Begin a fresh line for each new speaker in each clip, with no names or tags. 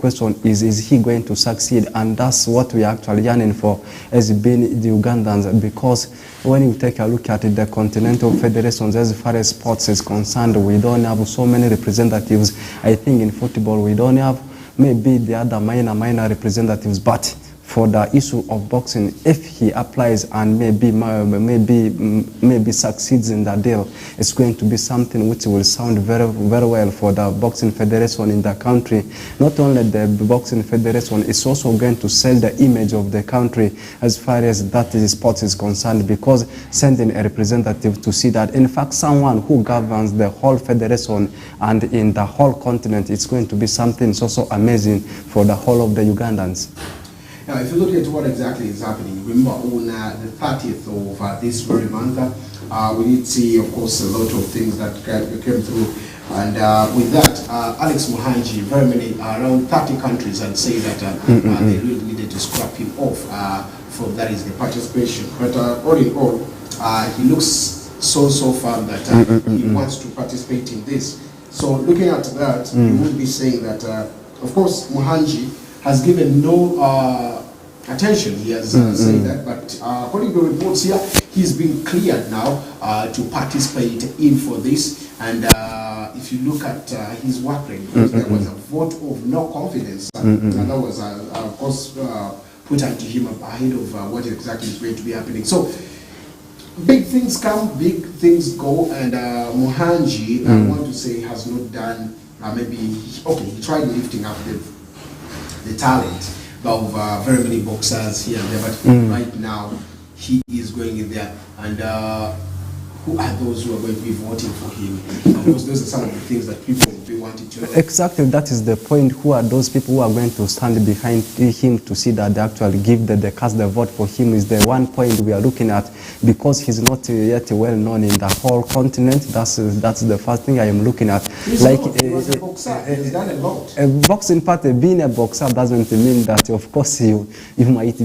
question is he going to succeed? And that's what we are actually yearning for as being the Ugandans, because when you take a look at the continental federations as far as sports is concerned, we don't have so many representatives. I think in football we don't have, maybe the other minor representatives, but for the issue of boxing, if he applies and maybe succeeds in that deal, it's going to be something which will sound very, very well for the boxing federation in the country. Not only the boxing federation, it's also going to sell the image of the country as far as that sport is concerned, because sending a representative to see that, in fact, someone who governs the whole federation and in the whole continent, it's going to be something so amazing for the whole of the Ugandans.
Now, if you look at what exactly is happening, remember on the 30th of this very month, we did see, of course, a lot of things that came through. And with that, Alex Muhangi, very many, around 30 countries had said that they really needed to scrap him off from that is the participation. But all in all, he looks so firm that he wants to participate in this. So looking at that, you would be saying that, of course, Muhangi has given no attention. He has said that, but according to reports here, he's been cleared now to participate in for this. And if you look at his work rate, there was a vote of no confidence, and that was, of course, put onto him ahead of what exactly is going to be happening. So big things come, big things go, and Muhangi, I want to say, has not done, maybe, okay, he tried lifting up the talent of very many boxers here and there, but right now he is going in there, and who are those who are going to be voting for him? Of course, those are some of the things that people will be wanting to know.
Exactly, that is the point. Who are those people who are going to stand behind him to see that they actually give the cast the vote for him? Is the one point we are looking at, because he's not yet well known in the whole continent. That's the first thing I am looking at.
He's a boxer. He's done a lot.
A boxing part, being a boxer doesn't mean that, of course, it might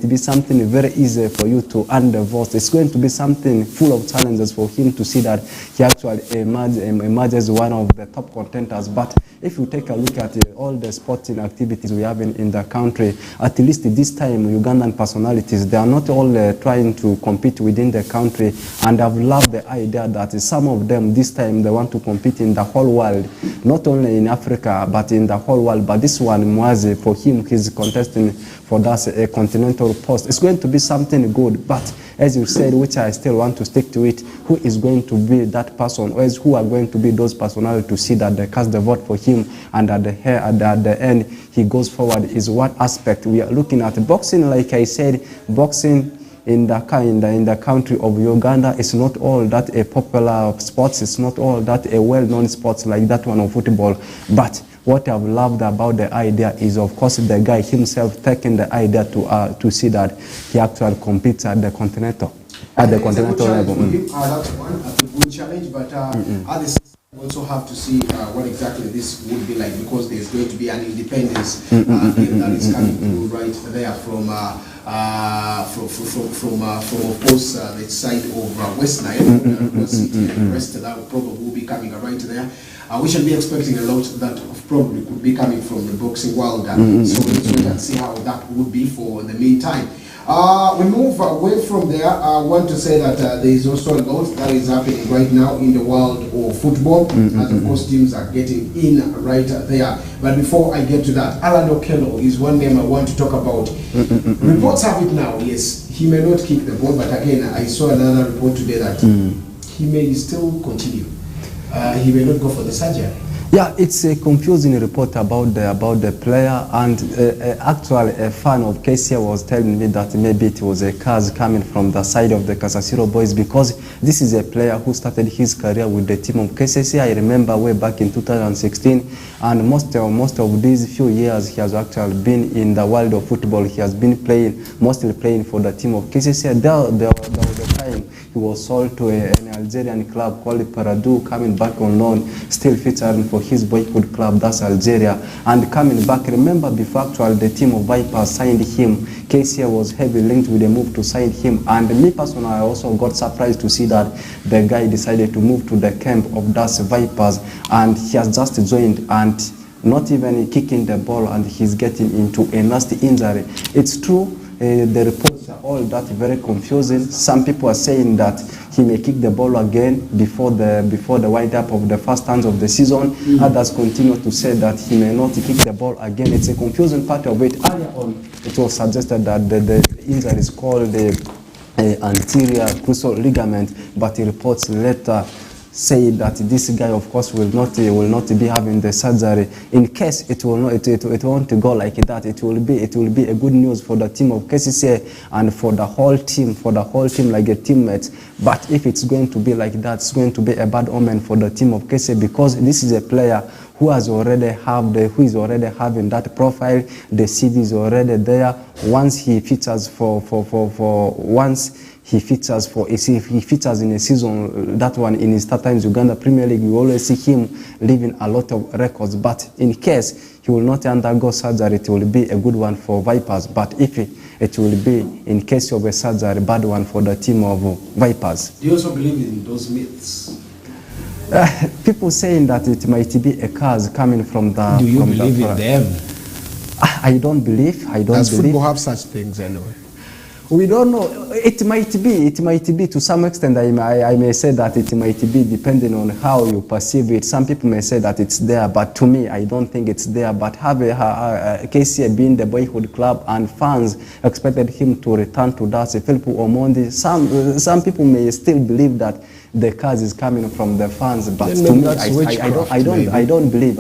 be something very easy for you to earn the vote. It's going to be something full of challenges for him to see that he actually emerges one of the top contenders. But if you take a look at all the sporting activities we have in the country, at least this time Ugandan personalities, they are not all trying to compete within the country, and I've loved the idea that some of them this time they want to compete in the whole world, not only in Africa but in the whole world. But this one, Mwazi, for him, he's contesting for that continental post. It's going to be something good, but as you said, which I still want to stick to it, who is going to be that person, or who are going to be those personalities to see that they cast the vote for him, and at the end he goes forward, is what aspect we are looking at. Boxing, like I said, boxing in the country of Uganda is not all that a popular sport. It's not all that a well-known sport like that one of football. But what I've loved about the idea is, of course, the guy himself taking the idea to see that he actually competes at the continental level.
That's one, a good challenge, but others also have to see what exactly this would be like, because there's going to be an independence that is coming through right there from of course the side of West Nile, City, and the rest that probably will be coming right there. We should be expecting a lot that probably could be coming from the boxing world. So let's wait and see how that would be for the meantime. We move away from there. I want to say that there is also a lot that is happening right now in the world of football, as of course teams are getting in right there. But before I get to that, Alan Okello is one name I want to talk about. Reports have it now, yes, he may not kick the ball, but again, I saw another report today that he may still continue. He may not go for the surgery.
Yeah, it's a confusing report about the player, and actually a fan of KCA was telling me that maybe it was a curse coming from the side of the Kasasiro boys, because this is a player who started his career with the team of KCA. I remember way back in 2016, and most of these few years he has actually been in the world of football. He has been mostly playing for the team of KCA. There was a time he was sold to an Algerian club called Paradu, coming back on loan, still featuring for his boyhood club, that's Algeria, and coming back. Remember, before actually the team of Vipers signed him, KCA was heavily linked with a move to sign him, and me personally, I also got surprised to see that the guy decided to move to the camp of Das Vipers, and he has just joined, and not even kicking the ball, and he's getting into a nasty injury. It's true, the reports are all that very confusing. Some people are saying that he may kick the ball again before the wind-up of the first turns of the season. Others continue to say that he may not kick the ball again. It's a confusing part of it. Earlier on, it was suggested that the injury is called the anterior cruciate ligament, but the reports later say that this guy, of course, will not be having the surgery. In case it will not, it won't go like that. It will be a good news for the team of KCCA and for the whole team, like a teammate. But if it's going to be like that, it's going to be a bad omen for the team of KCCA, because this is a player who is already having that profile. The CV is already there. Once he features if he features in a season, that one in his start times Uganda Premier League, you always see him leaving a lot of records. But in case he will not undergo surgery, it will be a good one for Vipers. But if it will be, in case of a surgery, bad one for the team of Vipers.
Do you also believe in those myths?
People saying that it might be a curse coming from the...
Do you believe in them?
I don't believe.
Does football have such things anyway?
We don't know. It might be to some extent. I may say that it might be, depending on how you perceive it. Some people may say that it's there, but to me, I don't think it's there. But KCA being the boyhood club, and fans expected him to return to that. Philip Omondi, some people may still believe that the curse is coming from the fans, but to me, I don't believe.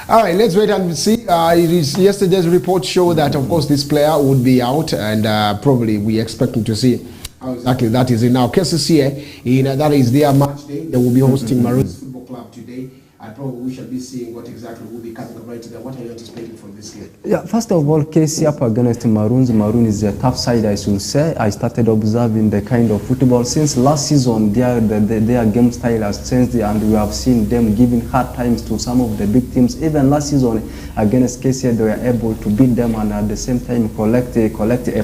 All right, let's wait and see. Yesterday's report showed that, of course, this player would be out, and probably we expecting to see how exactly that is. Now, KCCA, that is their match day. They will be hosting Maroons Football Club today. And probably we shall be seeing what exactly will be coming right there. What are you anticipating from this game? Yeah,
first of all, KC up against Maroons. Maroon is a tough side, I should say. I started observing the kind of football since last season. Their game style has changed, and we have seen them giving hard times to some of the big teams. Even last season against KC, they were able to beat them and at the same time collect a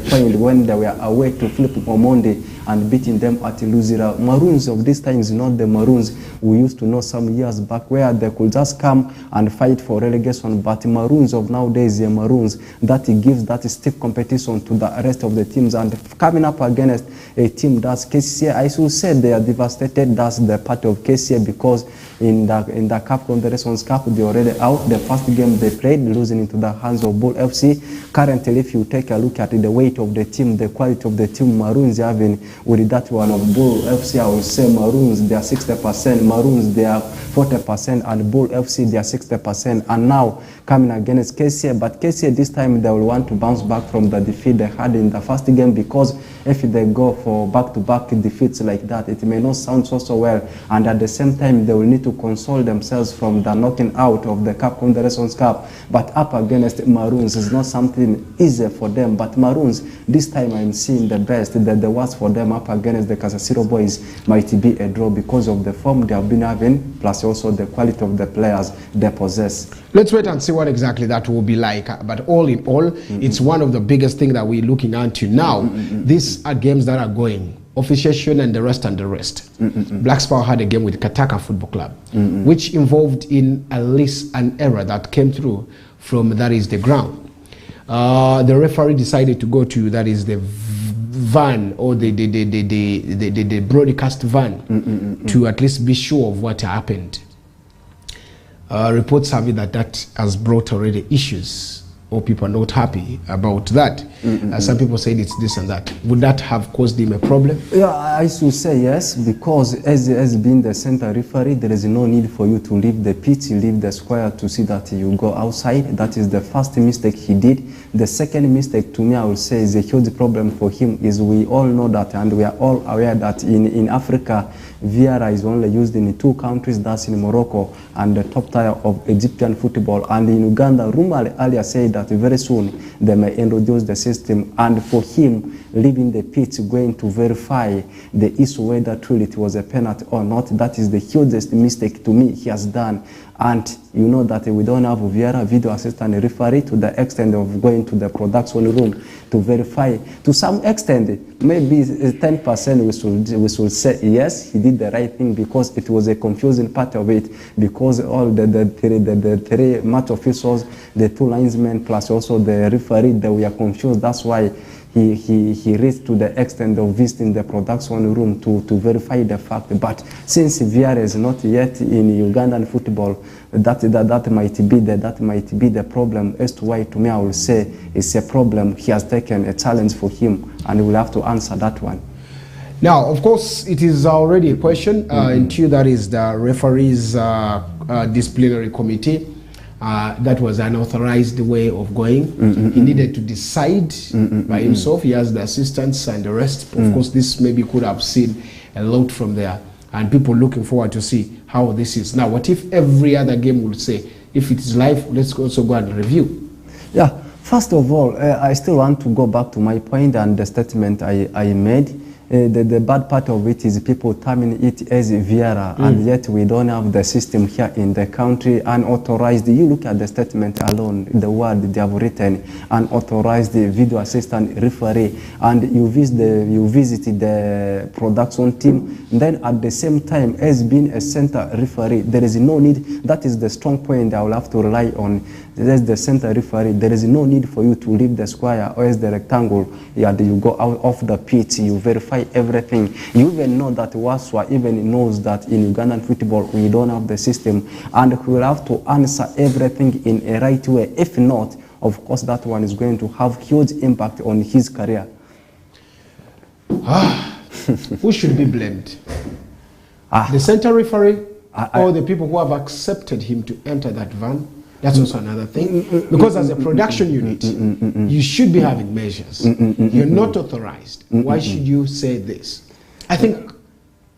point when they were away to Philip Omondi and beating them at Luzira. Maroons of this time is not the Maroons we used to know some years back, where they could just come and fight for relegation. But Maroons of nowadays, the Maroons that gives that stiff competition to the rest of the teams, and coming up against a team that's KCA, I should say they are devastated. That's the part of KCA, because in the Cup Confederations Cup, they already out. The first game they played, losing into the hands of Bull FC. Currently, if you take a look at the weight of the team, the quality of the team Maroons having with that one of Bull FC, I would say Maroons, they are 60%, Maroons, they are 40%, and Bull FC, they are 60%. And now coming against KCA, but KCA this time they will want to bounce back from the defeat they had in the first game, because if they go for back-to-back defeats like that, it may not sound so well, and at the same time they will need to console themselves from the knocking out of the Cup Confederations Cup. But up against Maroons is not something easy for them. But Maroons, this time I'm seeing the best, the worst for them up against the Kasasiro boys might be a draw, because of the form they have been having, plus also the quality of the players they possess.
Let's wait and see what exactly that will be like. But all in all, it's one of the biggest things that we're looking into now. These are games that are going. Officiation and the rest Black Spar had a game with Kataka Football Club, which involved in at least an error that came through from, that is, the ground. The referee decided to go to, that is, the van, or the broadcast van, to at least be sure of what happened. Reports have it that has brought already issues, or people are not happy about that. Some people said it's this and that. Would that have caused him a problem?
Yeah, I should say yes, because as being the center referee, there is no need for you to leave the pitch, leave the square to see that you go outside. That is the first mistake he did. The second mistake, to me, I would say is a huge problem for him, is we all know that, and we are all aware that in Africa, VAR is only used in 2 countries, that's in Morocco and the top tier of Egyptian football. And in Uganda, Rumor earlier said that very soon they may introduce the system. And for him, leaving the pitch, going to verify the issue whether truly it was a penalty or not, that is the hugest mistake to me he has done. And you know that we don't have Vieira, video assistant referee, to the extent of going to the production room to verify. To some extent, maybe 10% we should say yes, he did the right thing, because it was a confusing part of it, because all the three match officials, the 2 linesmen, plus also the referee, they were confused. That's why he reached to the extent of visiting the production room to verify the fact. But since Vieira is not yet in Ugandan football, that might be the problem. As to why, to me, I will say it's a problem. He has taken a challenge for him, and he will have to answer that one.
Now, of course, it is already a question into that is the referees disciplinary committee. That was an authorized way of going. He needed to decide by himself. He has the assistants and the rest. Of course, this maybe could have seen a lot from there, and people looking forward to see how this is. Now, what if every other game would say, if it is live, let's also go and review?
Yeah, first of all, I still want to go back to my point and the statement I made. The bad part of it is people terming it as Vieira, and yet we don't have the system here in the country unauthorized. You look at the statement alone, the word they have written, unauthorized video assistant referee, and you visit the production team. Then at the same time, as being a center referee, there is no need. That is the strong point I will have to rely on. As the center referee, there is no need for you to leave the square or as the rectangle. Yeah, you go out of the pitch, you verify everything. You even know that Waswa even knows that in Ugandan football we don't have the system, and we will have to answer everything in a right way. If not, of course, that one is going to have huge impact on his career.
Who should be blamed? The center referee or the people who have accepted him to enter that van? That's also another thing. Because as a production unit, you should be having measures. You're not authorized. Why should you say this? I think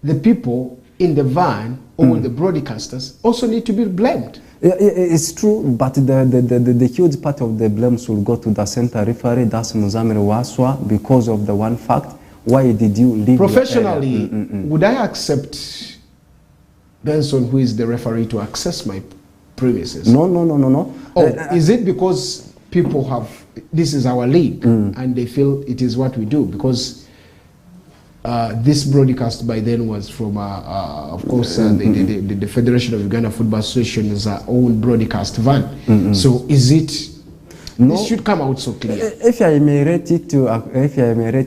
the people in the van or the broadcasters also need to be blamed.
It's true, but the huge part of the blame should go to the center referee, that's Muzamir Waswa, because of the one fact. Why did you leave?
Professionally, would I accept Benson, who is the referee, to access my premises?
No.
Oh, is it because people have, this is our league, and they feel it is what we do? Because this broadcast by then was from, of course, the Federation of Uganda Football Association's own broadcast van. So is it? No. This should come out so clear.
If I may rate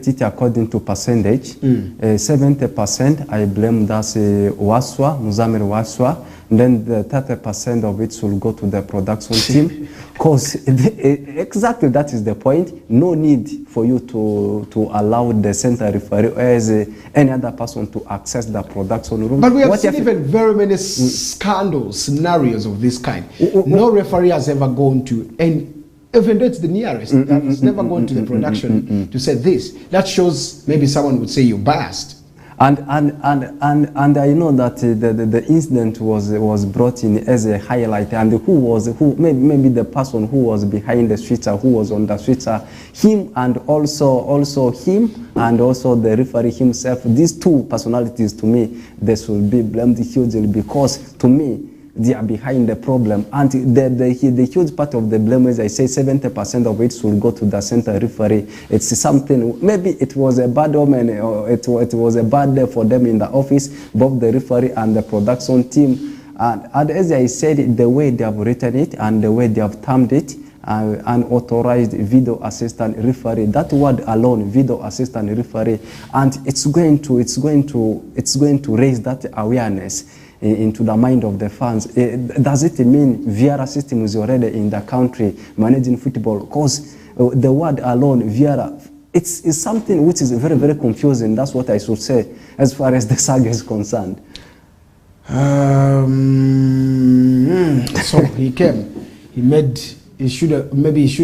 it, according to percentage, 70% I blame that's Waswa, Muzamir Waswa. Then the 30% of it should go to the production team, because exactly that is the point. No need for you to allow the center referee as any other person to access the production room.
But we have seen even very many scandals, scenarios of this kind. No referee has ever gone to, and even though it's the nearest, that has never gone to the production to say this. That shows maybe someone would say you're biased.
And I know that the incident was brought in as a highlight, and maybe the person who was behind the switcher, who was on the switcher, him, and also him, and also the referee himself. These two personalities, to me, they should be blamed hugely, because to me they are behind the problem, and the huge part of the blame, as I say, 70% of it should go to the center referee. It's something, maybe it was a bad omen, or it was a bad day for them in the office, both the referee and the production team. And as I said, the way they have written it and the way they have termed it, unauthorized video assistant referee, that word alone, video assistant referee, and it's going to raise that awareness into the mind of the fans. Does it mean Vieira system is already in the country managing football? Because the word alone, Vieira, it's something which is very, very confusing. That's what I should say as far as the saga is concerned.
So he came, he should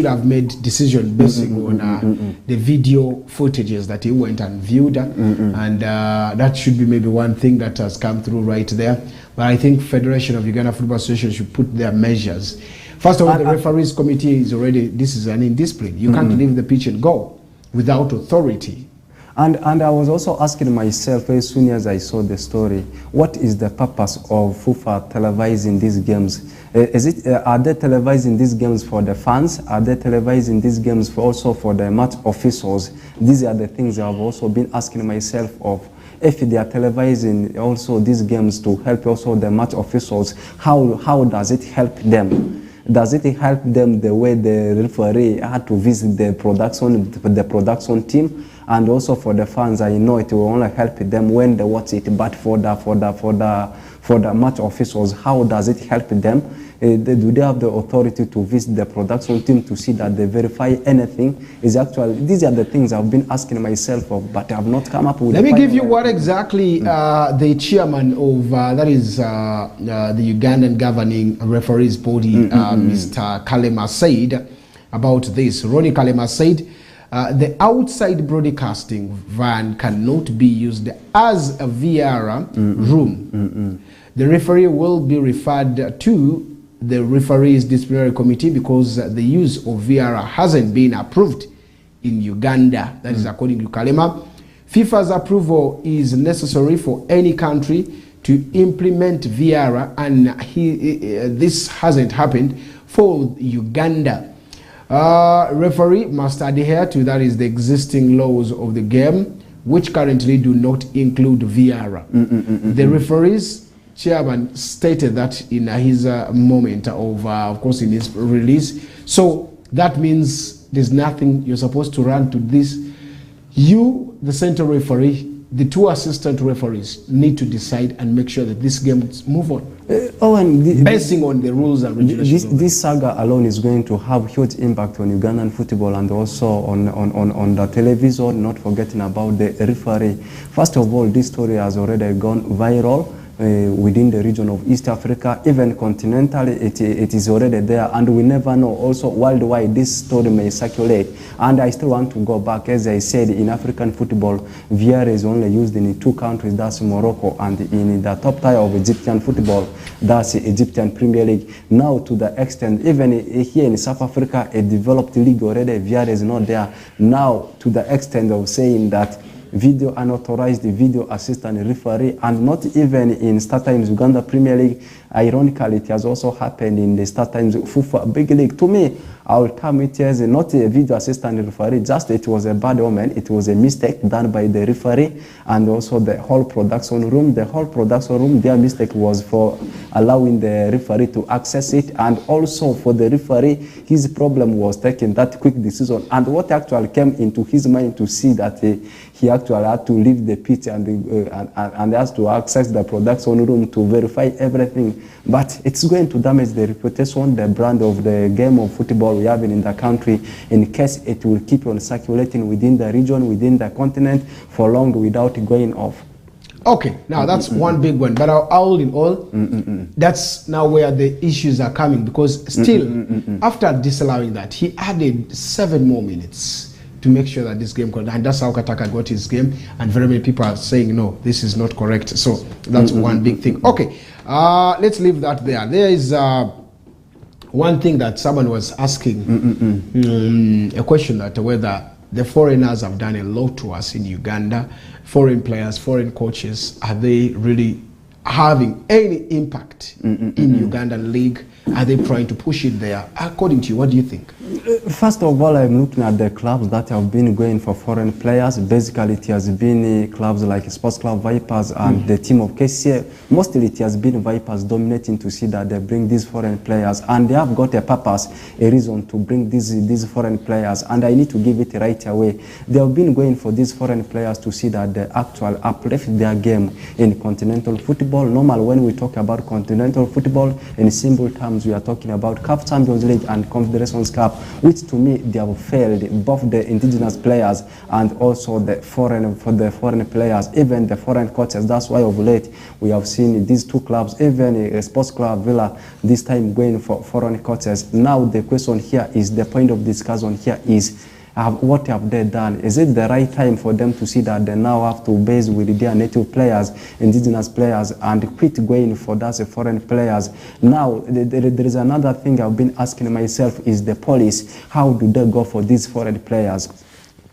have made decision basing on the video footages that he went and viewed, and that should be maybe one thing that has come through right there. But I think Federation of Uganda Football Association should put their measures. First of all, the referees committee is already, this is an indiscipline. You can't leave the pitch and go without authority.
And I was also asking myself as soon as I saw the story, what is the purpose of FIFA televising these games? Are they televising these games for the fans? Are they televising these games also for the match officials? These are the things I've also been asking myself of. If they are televising also these games to help also the match officials, how does it help them? Does it help them the way the referee had to visit the production team? And also for the fans, I know it will only help them when they watch it. But for the match officials, how does it help them? Do they have the authority to visit the production team to see that they verify anything? These are the things I've been asking myself of, but I've not come up with.
Let me give you what exactly the chairman of that is the Ugandan governing referees body, Mr. Kalema, said about this. Ronnie Kalema said the outside broadcasting van cannot be used as a VR room. The referee will be referred to the referees disciplinary committee because the use of VR hasn't been approved in Uganda. That is according to Kalema. FIFA's approval is necessary for any country to implement VR, and this hasn't happened for Uganda. Referee must adhere to that is the existing laws of the game, which currently do not include VR. The referees chairman stated that in his moment of course, in his release. So that means there's nothing you're supposed to run to this. You, the central referee, the two assistant referees need to decide and make sure that this game move on. Basing on the rules and regulations.
This saga alone is going to have huge impact on Ugandan football and also on the television, not forgetting about the referee. First of all, this story has already gone viral. Within the region of East Africa, even continentally, it is already there, and we never know. Also, worldwide, this story may circulate. And I still want to go back, as I said, in African football, VR is only used in 2 countries, that's Morocco, and in the top tier of Egyptian football, that's the Egyptian Premier League. Now, to the extent, even here in South Africa, a developed league already, VR is not there. Now, to the extent of saying that unauthorized video assistant referee, and not even in StarTimes Uganda Premier League. Ironically, it has also happened in the StarTimes FIFA Big League. To me, I will term it as not a video assistant referee, just it was a bad omen. It was a mistake done by the referee and also the whole production room. The whole production room, their mistake was for allowing the referee to access it, and also for the referee, his problem was taking that quick decision. And what actually came into his mind to see that he actually had to leave the pitch and has to access the production room to verify everything. But it's going to damage the reputation, the brand of the game of football we have in the country, in case it will keep on circulating within the region, within the continent for long without going off.
Okay, now that's one big one, but all in all, that's now where the issues are coming, because still, after disallowing that, he added 7 more minutes to make sure that this game could, and that's how Kataka got his game, and very many people are saying, no, this is not correct. So that's one big thing. Okay, let's leave that there. There is one thing that someone was asking, a question that whether the foreigners have done a lot to us in Uganda, foreign players, foreign coaches, are they really having any impact in Ugandan league? Are they trying to push it there? According to you, what do you think?
First of all, I'm looking at the clubs that have been going for foreign players. Basically, it has been clubs like Sports Club Vipers and the team of KCA. Mostly, it has been Vipers dominating to see that they bring these foreign players. And they have got a purpose, a reason to bring these foreign players. And I need to give it right away. They have been going for these foreign players to see that they actually uplift their game in continental football. Normal, when we talk about continental football, in simple terms, we are talking about CAF Champions League and Confederations Cup, which to me they have failed, both the indigenous players and also the foreign players, even the foreign coaches. That's why of late we have seen these 2 clubs, even Sports Club Villa, this time going for foreign coaches. Now the question here is, the point of discussion here is, what have they done? Is it the right time for them to see that they now have to base with their native players, indigenous players, and quit going for those foreign players? Now, there is another thing I've been asking myself, is the police. How do they go for these foreign players?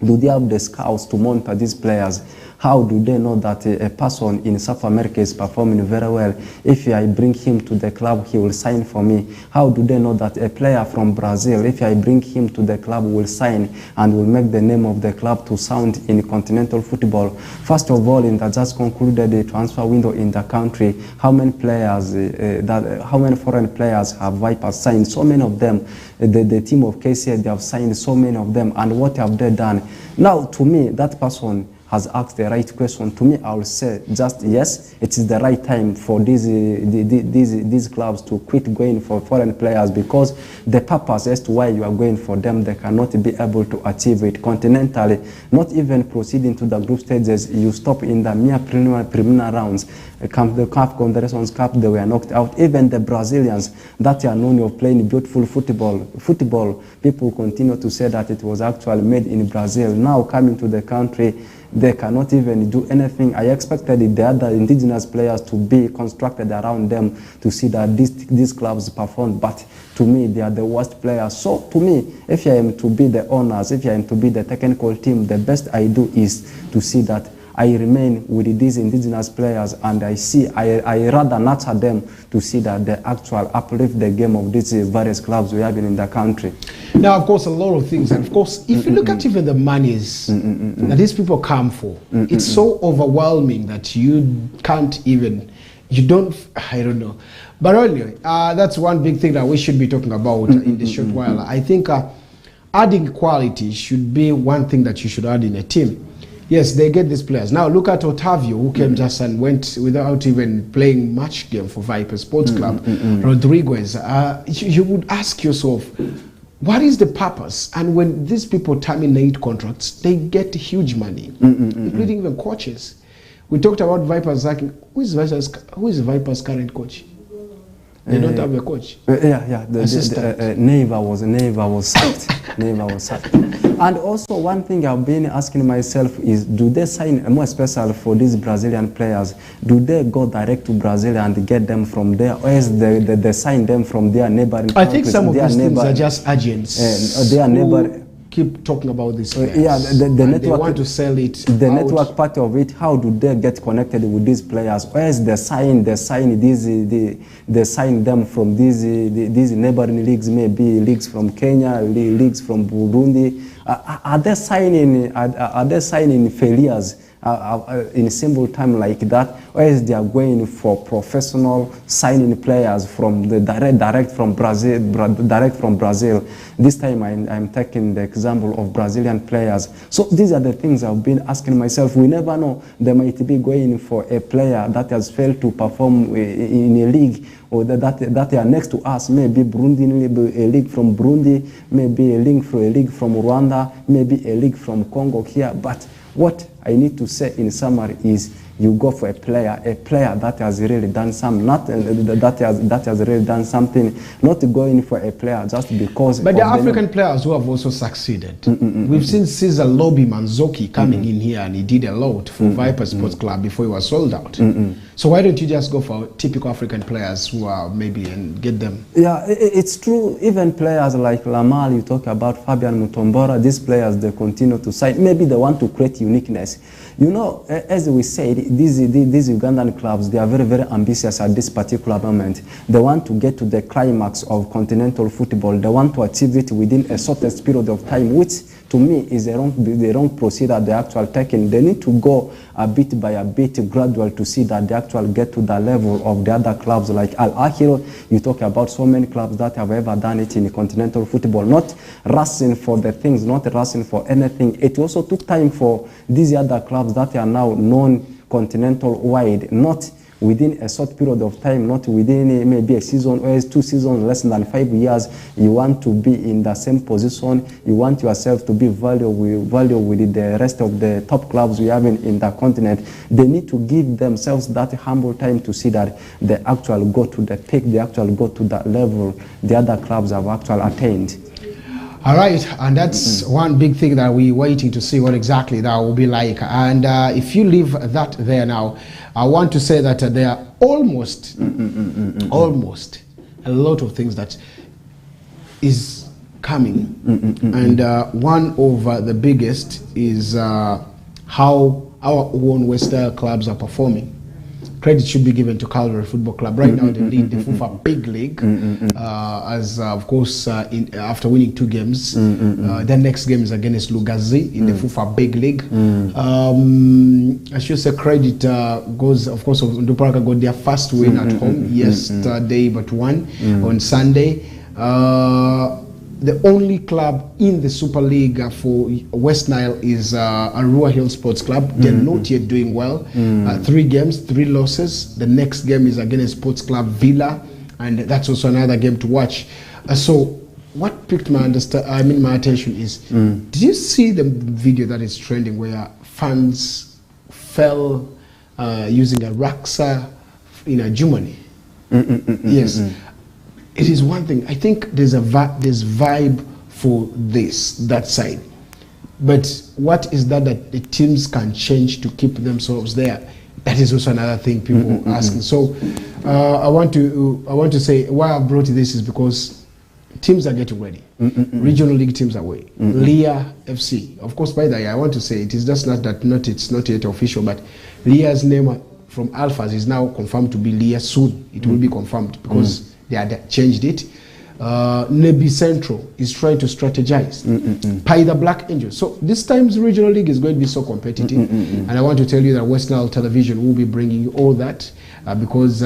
Do they have the scouts to monitor these players? How do they know that a person in South America is performing very well? If I bring him to the club, he will sign for me. How do they know that a player from Brazil, if I bring him to the club, will sign and will make the name of the club to sound in continental football? First of all, in the just concluded the transfer window in the country, how many players, how many foreign players have Vipers signed? So many of them. The team of KCA, they have signed so many of them. And what have they done? Now, to me, that person has asked the right question. To me, I will say just yes, it is the right time for these clubs to quit going for foreign players, because the purpose as to why you are going for them, they cannot be able to achieve it continentally. Not even proceeding to the group stages, you stop in the mere preliminary rounds. The CAF Confederations Cup, they were knocked out. Even the Brazilians that are known of playing beautiful football, people continue to say that it was actually made in Brazil. Now coming to the country, they cannot even do anything. I expected the other indigenous players to be constructed around them to see that these clubs perform, but to me, they are the worst players. So to me, if I am to be the owners, if I am to be the technical team, the best I do is to see that I remain with these indigenous players, and I rather nurture them to see that they actually uplift the game of these various clubs we have in the country.
Now, of course, a lot of things, and of course, if you look at even the monies that these people come for, it's so overwhelming that you can't even, I don't know. But anyway, that's one big thing that we should be talking about in the short while. I think adding quality should be one thing that you should add in a team. Yes, they get these players. Now look at Otavio, who came just and went without even playing much game for Viper Sports Club. Rodriguez, you would ask yourself, what is the purpose? And when these people terminate contracts, they get huge money, including even coaches. We talked about Vipers. Who is Vipers' current coach? They don't have a coach.
Neva was sacked. Neva was sacked. And also one thing I've been asking myself is, do they sign, more special for these Brazilian players, do they go direct to Brazil and get them from there, or is they sign them from their neighboring countries?
I think some of these things are just agents.
They are neighbor.
Keep talking about this.
Yeah, the network.
They want to sell it.
The network part of it. How do they get connected with these players? Where is they sign them from these neighboring leagues? Maybe leagues from Kenya, leagues from Burundi. Are they signing failures in simple time like that, or is they are going for professional signing players from the direct from Brazil? This time I'm taking the example of Brazilian players. So these are the things I've been asking myself. We never know, they might be going for a player that has failed to perform in a league, or that they are next to us, maybe Burundi, maybe a league from Burundi, maybe a league from Rwanda, maybe a league from Congo here. But what I need to say in summary is, you go for a player that has really done some, not that has really done something, not going for a player just because.
But the African players who have also succeeded. We've seen Cesar Lobby Manzoki coming in here, and he did a lot for Viper Sports Club before he was sold out. So why don't you just go for typical African players who are maybe and get them?
Yeah, it's true. Even players like Lamal, you talk about Fabian Mutombora, these players, they continue to sign. Maybe they want to create uniqueness. You know, as we said, these Ugandan clubs, they are very, very ambitious at this particular moment. They want to get to the climax of continental football. They want to achieve it within a shortest period of time, which to me is the wrong procedure they actually taking. They need to go a bit by a bit, gradual, to see that they actually get to the level of the other clubs like Al Ahly. You talk about so many clubs that have ever done it in continental football, not rushing for the things, not rushing for anything. It also took time for these other clubs that are now known continental wide, not within a short period of time, not within maybe a season or 2 seasons, less than 5 years. You want to be in the same position. You want yourself to be valuable with the rest of the top clubs we have in the continent. They need to give themselves that humble time to see that they actually go to the peak, they actually go to that level the other clubs have actually attained.
All right, and that's one big thing that we're waiting to see what exactly that will be like. And if you leave that there now, I want to say that there are almost a lot of things that is coming, and one of the biggest is how our own Western clubs are performing. Credit should be given to Calvary Football Club. Right now, they lead the FUFA Big League, as of course, after winning 2 games. Their next game is against Lugazi in the FUFA Big League. I should say credit goes, of course, Nduparaka got their first win at home yesterday, but won on Sunday. The only club in the Super League for West Nile is Arua Hill Sports Club. They're not yet doing well. 3 games, 3 losses. The next game is against Sports Club Villa, and that's also another game to watch. So what picked my attention is, did you see the video that is trending where fans fell using a Raksa in Germany? Yes. It is one thing. I think there's vibe for that side. But what is that the teams can change to keep themselves there? That is also another thing people are asking. So I want to say why I brought this is because teams are getting ready. Regional league teams are away. Leah FC. Of course, by the way, I want to say it is just it's not yet official, but Leah's name from Alphas is now confirmed to be Leah soon. It will be confirmed because they had changed it. Nebi Central is trying to strategize. Pai the Black Angels. So this time's regional league is going to be so competitive. And I want to tell you that West Nile Television will be bringing you all that because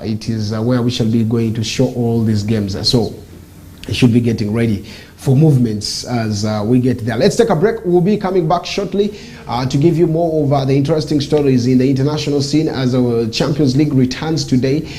it is where we shall be going to show all these games. So you should be getting ready for movements as we get there. Let's take a break. We'll be coming back shortly to give you more of the interesting stories in the international scene as our Champions League returns today.